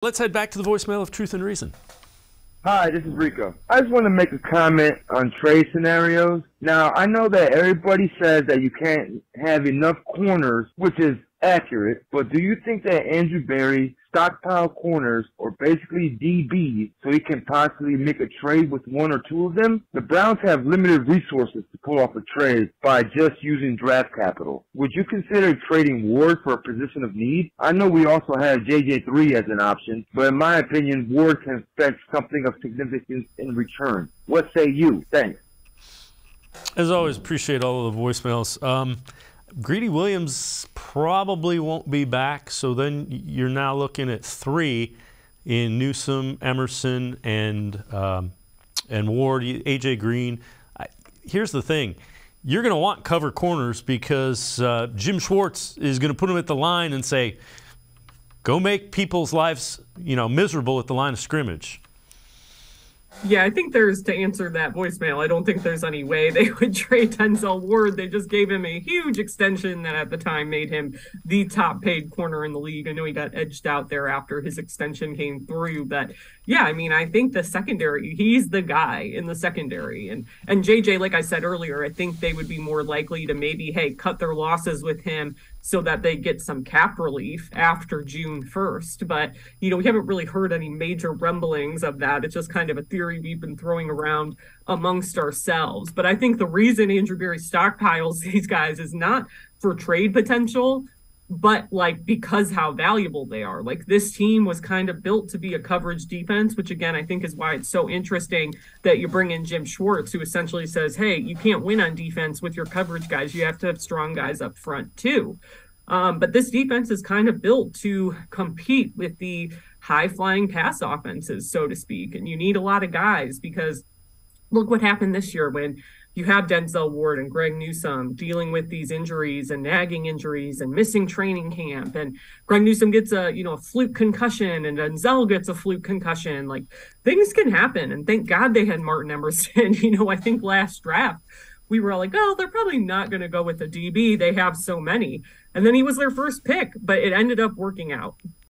Let's head back to the voicemail of Truth and Reason. Hi, this is Rico. I just want to make a comment on trade scenarios. Now, I know that everybody says that you can't have enough corners, which is accurate, but do you think that Andrew Berry stockpile corners, or basically DBs, so he can possibly make a trade with one or two of them? The Browns have limited resources to pull off a trade by just using draft capital. Would you consider trading Ward for a position of need? I know we also have JJ3 as an option, but in my opinion, Ward can expect something of significance in return. What say you? Thanks. As always, appreciate all of the voicemails. Greedy Williams probably won't be back, so then you're now looking at three in Newsome, Emerson, and Ward, A.J. Green. Here's the thing. You're going to want cover corners because Jim Schwartz is going to put them at the line and say, go make people's lives, miserable at the line of scrimmage. Yeah, I think to answer that voicemail, I don't think there's any way they would trade Denzel Ward. They just gave him a huge extension that at the time made him the top paid corner in the league. I know he got edged out there after his extension came through, but yeah, I think the secondary, he's the guy in the secondary. And JJ, like I said earlier, I think they would be more likely to maybe, cut their losses with him so that they get some cap relief after June 1st. But, we haven't really heard any major rumblings of that. It's just kind of a theory we've been throwing around amongst ourselves. But I think the reason Andrew Berry stockpiles these guys is not for trade potential, but because how valuable they are. This team was kind of built to be a coverage defense, which again, I think is why it's so interesting that you bring in Jim Schwartz, who essentially says, hey, you can't win on defense with your coverage guys. You have to have strong guys up front too. But this defense is kind of built to compete with the high-flying pass offenses, so to speak. And you need a lot of guys because look what happened this year when you have Denzel Ward and Greg Newsome dealing with these injuries and nagging injuries and missing training camp. And Greg Newsome gets a fluke concussion and Denzel gets a fluke concussion. Things can happen. And thank God they had Martin Emerson. I think last draft, we were all like, oh, they're probably not going to go with the DB. They have so many. And then he was their first pick, but it ended up working out.